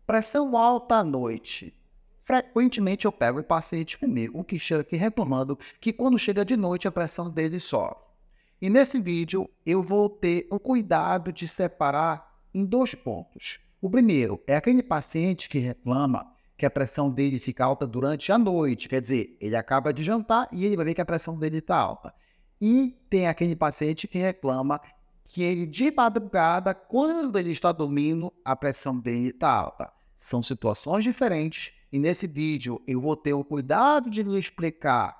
Pressão alta à noite. Frequentemente eu pego o paciente comigo, que chega aqui reclamando que quando chega de noite a pressão dele sobe. E nesse vídeo eu vou ter o cuidado de separar em 2 pontos. O primeiro é aquele paciente que reclama que a pressão dele fica alta durante a noite, quer dizer, ele acaba de jantar e ele vai ver que a pressão dele está alta. E tem aquele paciente que reclama que ele de madrugada, quando ele está dormindo, a pressão dele está alta. São situações diferentes e nesse vídeo eu vou ter o cuidado de lhe explicar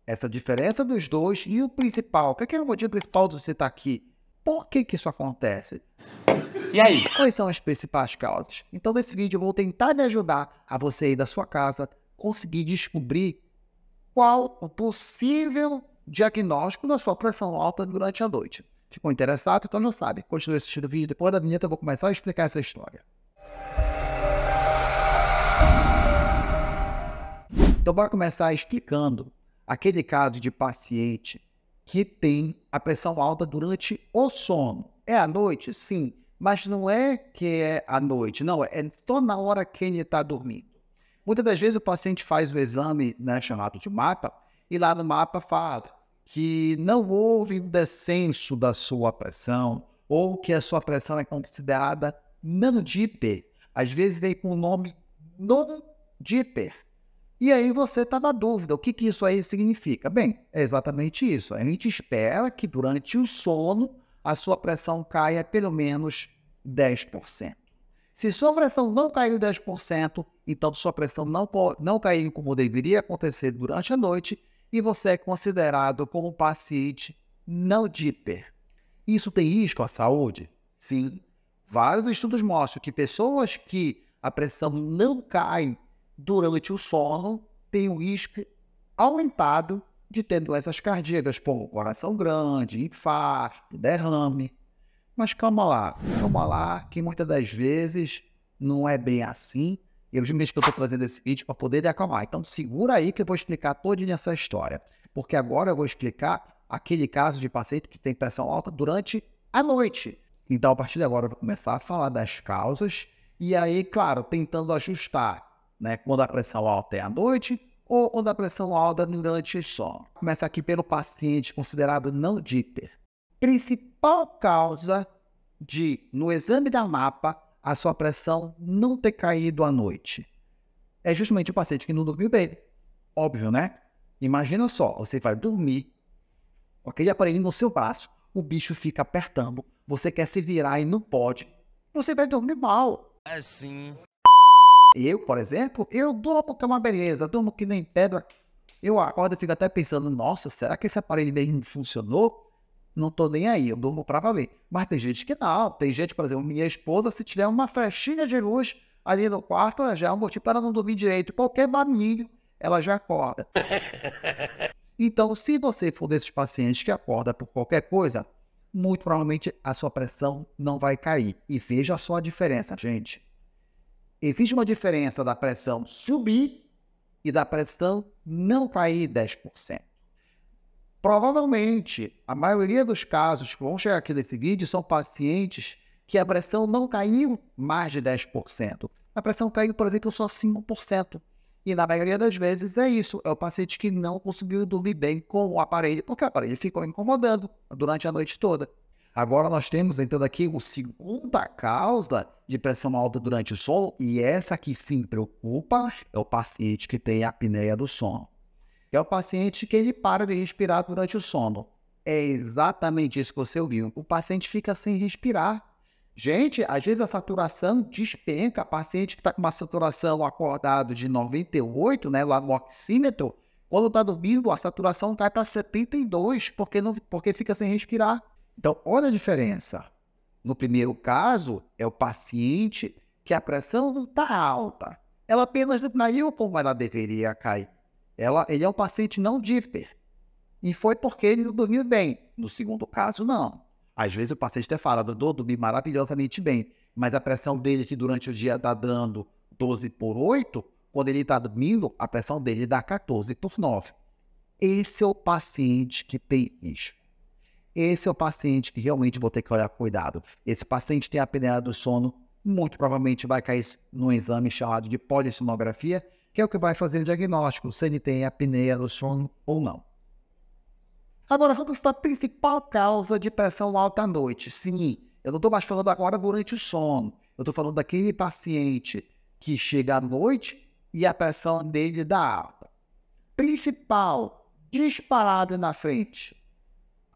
essa diferença dos dois e o principal. O que é o motivo principal de você estar aqui? Por que isso acontece? E aí? Quais são as principais causas? Então nesse vídeo eu vou tentar lhe ajudar a você aí da sua casa conseguir descobrir qual o possível diagnóstico da sua pressão alta durante a noite. Ficou interessado? Então já sabe. Continue assistindo o vídeo. Depois da vinheta eu vou começar a explicar essa história. Então bora começar explicando aquele caso de paciente que tem a pressão alta durante o sono. É à noite? Sim. Mas não é que é à noite. Não, é só na hora que ele está dormindo. Muitas das vezes o paciente faz o exame, né, chamado de mapa, e lá no mapa fala que não houve um descenso da sua pressão ou que a sua pressão é considerada non-diper. Às vezes vem com o nome non-diper. E aí você está na dúvida, o que isso aí significa? Bem, é exatamente isso. A gente espera que durante o sono a sua pressão caia pelo menos 10%. Se sua pressão não caiu 10%, então sua pressão não caiu como deveria acontecer durante a noite e você é considerado como um paciente non-diper. Isso tem risco à saúde? Sim. Vários estudos mostram que pessoas que a pressão não cai durante o sono têm um risco aumentado de ter doenças cardíacas, como coração grande, infarto, derrame. Mas calma lá, que muitas das vezes não é bem assim. Eu já mesmo que eu estou trazendo esse vídeo para poder lhe acalmar. Então segura aí que eu vou explicar toda essa história. Porque agora eu vou explicar aquele caso de paciente que tem pressão alta durante a noite. Então a partir de agora eu vou começar a falar das causas. E aí, claro, tentando ajustar, né, quando a pressão alta é à noite ou quando a pressão alta durante o sono. Começa aqui pelo paciente considerado non-diper. Principal causa de, no exame da mapa, a sua pressão não ter caído à noite é justamente o paciente que não dormiu bem. Óbvio, né? Imagina só, você vai dormir com aquele aparelho no seu braço, o bicho fica apertando, você quer se virar e não pode, você vai dormir mal. Assim. Eu, por exemplo, eu durmo que é uma beleza, durmo que nem pedra. Eu acordo e fico até pensando, nossa, será que esse aparelho mesmo funcionou? Não tô nem aí, eu durmo pra valer. Mas tem gente que não, tem gente, por exemplo, minha esposa, se tiver uma flechinha de luz ali no quarto, já é um motivo para ela não dormir direito. Qualquer barulhinho, ela já acorda. Então, se você for desses pacientes que acorda por qualquer coisa, muito provavelmente a sua pressão não vai cair. E veja só a diferença, gente. Existe uma diferença da pressão subir e da pressão não cair 10%. Provavelmente, a maioria dos casos que vão chegar aqui nesse vídeo são pacientes que a pressão não caiu mais de 10%. A pressão caiu, por exemplo, só 5%. E na maioria das vezes é isso, é o paciente que não conseguiu dormir bem com o aparelho, porque o aparelho ficou incomodando durante a noite toda. Agora nós temos, então, aqui a segunda causa de pressão alta durante o sono, e essa que sim preocupa, é o paciente que tem apneia do sono. É o paciente que ele para de respirar durante o sono. É exatamente isso que você ouviu. O paciente fica sem respirar. Gente, às vezes a saturação despenca. A paciente que está com uma saturação acordado de 98, né, lá no oxímetro, quando está dormindo, a saturação cai para 72, porque fica sem respirar. Então, olha a diferença. No primeiro caso, é o paciente que a pressão não está alta. Ela apenas não caiu como ela deveria cair. Ele é um paciente non-diper. E foi porque ele não dormiu bem. No segundo caso, não. Às vezes o paciente até fala, doutor, dormi maravilhosamente bem, mas a pressão dele que durante o dia está dando 12/8, quando ele está dormindo, a pressão dele dá 14/9. Esse é o paciente que tem risco. Esse é o paciente que realmente vou ter que olhar com cuidado. Esse paciente tem apneia do sono muito provavelmente vai cair num exame chamado de polissonografia, que é o que vai fazer o diagnóstico, se ele tem apneia do sono ou não. Agora vamos para a principal causa de pressão alta à noite. Sim, eu não estou mais falando agora durante o sono. Eu estou falando daquele paciente que chega à noite e a pressão dele dá alta. Principal, disparado na frente,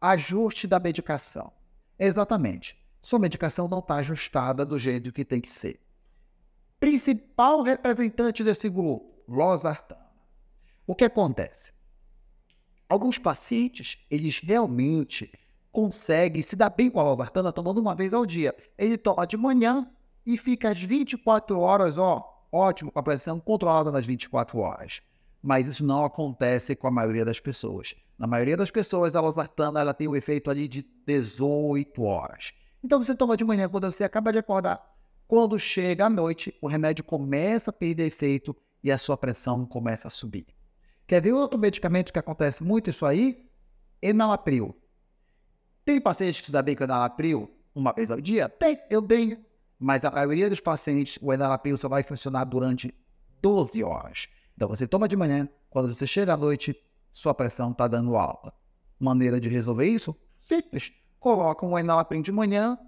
ajuste da medicação. Exatamente. Sua medicação não está ajustada do jeito que tem que ser. Principal representante desse grupo, losartana. O que acontece? Alguns pacientes, eles realmente conseguem se dar bem com a losartana tomando uma vez ao dia. Ele toma de manhã e fica às 24 horas, ótimo, com a pressão controlada nas 24 horas. Mas isso não acontece com a maioria das pessoas. Na maioria das pessoas, a losartana ela tem o efeito ali de 18 horas. Então você toma de manhã quando você acaba de acordar. Quando chega à noite, o remédio começa a perder efeito e a sua pressão começa a subir. Quer ver outro medicamento que acontece muito isso aí? Enalapril. Tem pacientes que se dá bem com enalapril uma vez ao dia? Tem, eu tenho. Mas a maioria dos pacientes, o enalapril só vai funcionar durante 12 horas. Então você toma de manhã, quando você chega à noite, sua pressão está dando alta. Maneira de resolver isso? Simples. Coloca um enalapril de manhã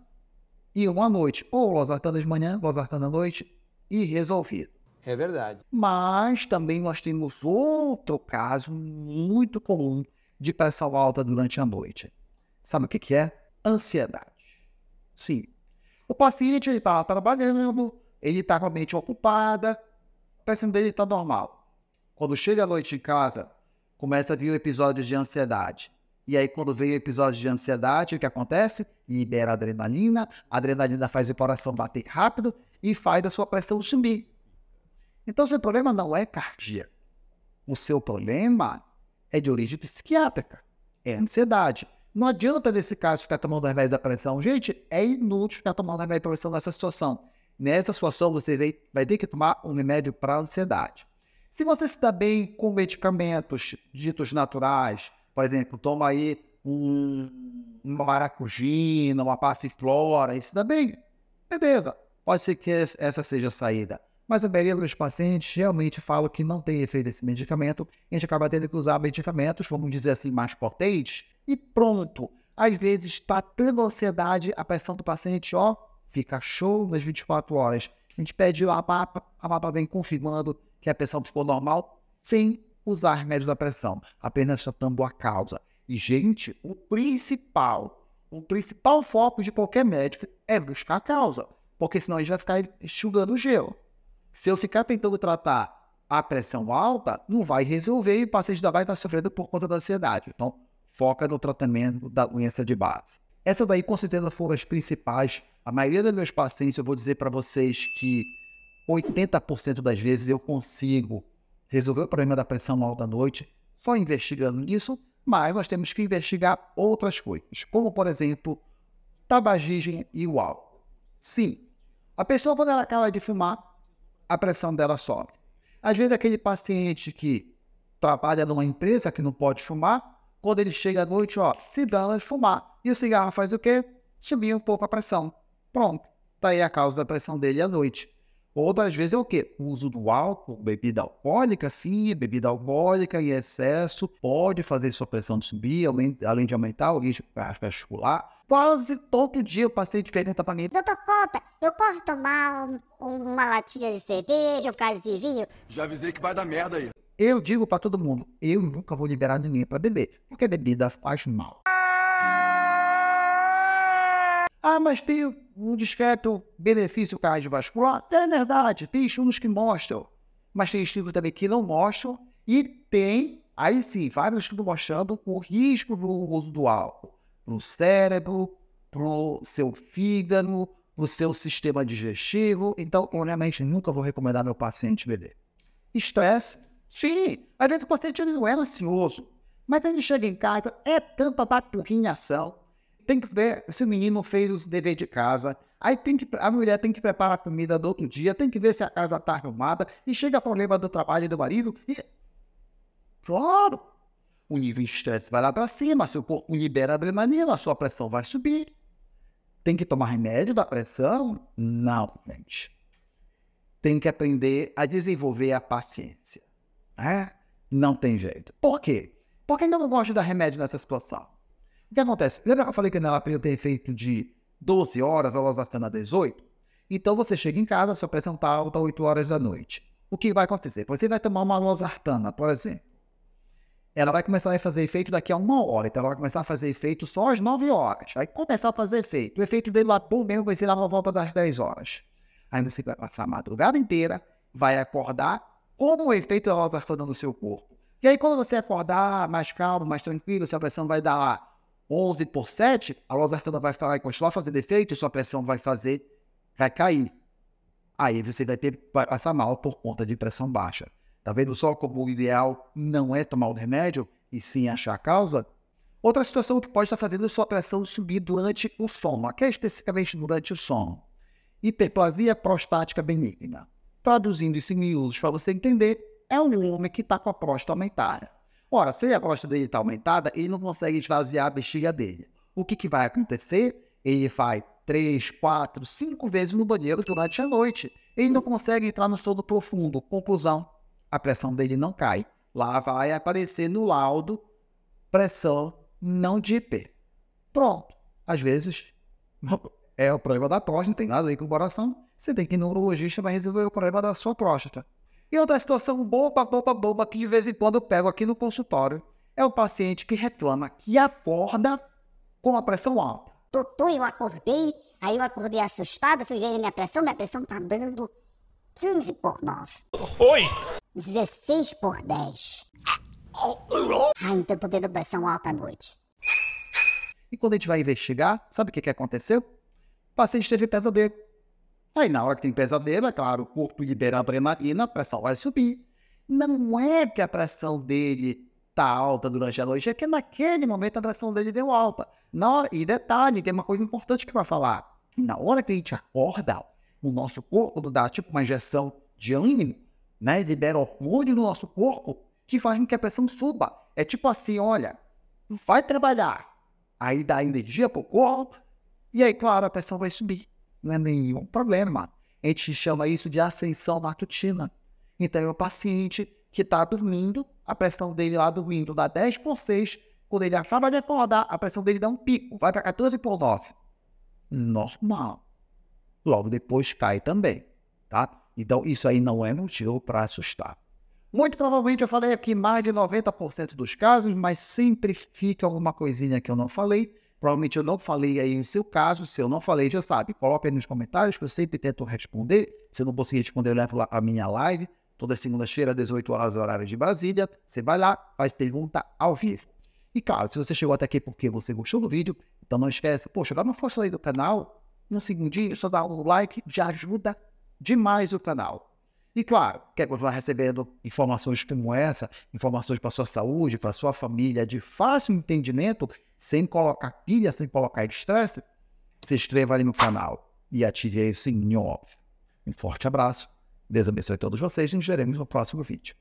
e uma à noite. Ou losartana de manhã, losartana à noite e resolvido. É verdade. Mas também nós temos outro caso muito comum de pressão alta durante a noite. Sabe o que é? Ansiedade. Sim. O paciente está lá trabalhando, ele está com a mente ocupada, a pressão dele está normal. Quando chega à noite em casa, começa a vir o episódio de ansiedade. E aí, quando vem o episódio de ansiedade, o que acontece? Libera adrenalina, a adrenalina faz o coração bater rápido e faz a sua pressão subir. Então, seu problema não é cardíaco. O seu problema é de origem psiquiátrica. É ansiedade. Não adianta, nesse caso, ficar tomando remédio da pressão. Gente, é inútil ficar tomando remédio da pressão nessa situação. Nessa situação, você vai ter que tomar um remédio para ansiedade. Se você se dá bem com medicamentos ditos naturais, por exemplo, toma aí uma maracujina, uma passiflora, e se dá bem, beleza. Pode ser que essa seja a saída. Mas a maioria dos pacientes realmente fala que não tem efeito esse medicamento. A gente acaba tendo que usar medicamentos, vamos dizer assim, mais potentes. E pronto. Às vezes está tendo ansiedade, a pressão do paciente, fica show nas 24 horas. A gente pede a mapa vem confirmando que a pressão ficou normal sem usar remédio da pressão, apenas tratando a causa. E, gente, o principal foco de qualquer médico é buscar a causa, porque senão a gente vai ficar enxugando o gelo. Se eu ficar tentando tratar a pressão alta, não vai resolver e o paciente ainda vai estar sofrendo por conta da ansiedade. Então, foca no tratamento da doença de base. Essas daí, com certeza, foram as principais. A maioria dos meus pacientes, eu vou dizer para vocês que 80% das vezes eu consigo resolver o problema da pressão alta à noite só investigando nisso, mas nós temos que investigar outras coisas, como, por exemplo, tabagismo e o álcool. Sim, a pessoa, quando ela acaba de fumar, a pressão dela sobe. Às vezes, aquele paciente que trabalha numa empresa que não pode fumar, quando ele chega à noite, se dá de fumar. E o cigarro faz o quê? Subir um pouco a pressão. Pronto. Tá aí a causa da pressão dele à noite. Outras vezes é o quê? O uso do álcool, bebida alcoólica, sim, bebida alcoólica em excesso pode fazer sua pressão subir, além de aumentar o risco cardiovascular. Quase todo dia o paciente pergunta para mim: Doutor Conta, eu posso tomar uma latinha de cerveja, um cálice de vinho? Já avisei que vai dar merda aí. Eu digo para todo mundo, eu nunca vou liberar ninguém para beber, porque bebida faz mal. Mas tem um discreto benefício cardiovascular? É verdade, tem estudos que mostram, mas tem estudos também que não mostram, e tem, aí sim, vários estudos mostrando o risco do uso do álcool para o cérebro, para o seu fígado, para o seu sistema digestivo. Então, eu realmente nunca vou recomendar meu paciente beber. Estresse? Sim, às vezes o paciente ele não é ansioso, mas ele chega em casa, é tanta ação. Tem que ver se o menino fez os deveres de casa, aí a mulher tem que preparar a comida do outro dia, tem que ver se a casa está arrumada, e chega o problema do trabalho do marido, e... Claro, o nível de estresse vai lá para cima, seu corpo libera adrenalina, a sua pressão vai subir. Tem que tomar remédio da pressão? Não, gente. Tem que aprender a desenvolver a paciência. Né? Não tem jeito. Por quê? Porque ainda não gosto de dar remédio nessa situação. O que acontece? Lembra que eu falei que a enalapril tem efeito de 12 horas, a losartana 18? Então você chega em casa, sua pressão está alta 8 horas da noite. O que vai acontecer? Você vai tomar uma losartana, por exemplo. Ela vai começar a fazer efeito daqui a 1 hora. Então ela vai começar a fazer efeito só às 9 horas. Aí começar a fazer efeito. O efeito dele lá, bom mesmo, vai ser lá na volta das 10 horas. Aí você vai passar a madrugada inteira, vai acordar com o efeito da losartana no seu corpo. E aí quando você acordar mais calmo, mais tranquilo, sua pressão vai dar lá 11/7, a losartana vai continuar fazendo efeito e sua pressão vai cair. Aí você vai passar mal por conta de pressão baixa. Tá vendo só como o ideal não é tomar o remédio, e sim achar a causa? Outra situação que pode estar fazendo a sua pressão subir durante o sono, aqui é especificamente durante o sono. Hiperplasia prostática benigna. Traduzindo isso em miúdos para você entender, é um homem que está com a próstata aumentada. Ora, se a próstata dele está aumentada, ele não consegue esvaziar a bexiga dele. O que vai acontecer? Ele vai 3, 4, 5 vezes no banheiro durante a noite. Ele não consegue entrar no sono profundo. Conclusão, a pressão dele não cai. Lá vai aparecer no laudo pressão não de hiper. Pronto. Às vezes é o problema da próstata, não tem nada a ver com o coração. Você tem que ir no urologista para resolver o problema da sua próstata. E outra situação boba, que de vez em quando eu pego aqui no consultório, é o paciente que reclama que acorda com a pressão alta. Doutor, eu acordei assustada, fui ver minha pressão tá dando 15/9. Oi! 16/10. Então tô tendo pressão alta à noite. E quando a gente vai investigar, sabe o que aconteceu? O paciente teve pesadelo. Aí na hora que tem pesadelo, é claro, o corpo libera adrenalina, a pressão vai subir. Não é que a pressão dele tá alta durante a noite, é que naquele momento a pressão dele deu alta. E detalhe, tem uma coisa importante que eu vou falar. Na hora que a gente acorda, o nosso corpo dá tipo uma injeção de ânimo, né? Libera hormônio no nosso corpo que faz com que a pressão suba. É tipo assim, olha, vai trabalhar. Aí dá energia pro corpo e aí, claro, a pressão vai subir. Não é nenhum problema. A gente chama isso de ascensão matutina. Então é o paciente que está dormindo, a pressão dele lá dormindo dá 10/6, quando ele acaba de acordar, a pressão dele dá um pico, vai para 14/9. Normal. Logo depois cai também, tá? Então isso aí não é motivo para assustar. Muito provavelmente eu falei aqui mais de 90% dos casos, mas sempre fica alguma coisinha que eu não falei. Provavelmente eu não falei aí no seu caso. Se eu não falei, já sabe. Coloca aí nos comentários que eu sempre tento responder. Se eu não conseguir responder, eu levo lá para a minha live. Toda segunda-feira, 18 horas, horário de Brasília. Você vai lá, faz pergunta ao vivo. E claro, se você chegou até aqui porque você gostou do vídeo, então não esquece, poxa, dá uma força aí do canal. Um segundinho, só dá um like, já ajuda demais o canal. E claro, quer continuar recebendo informações como essa, informações para sua saúde, para sua família, de fácil entendimento, sem colocar pilha, sem colocar estresse, se inscreva ali no canal e ative aí o sininho óbvio. Um forte abraço, Deus abençoe a todos vocês e nos veremos no próximo vídeo.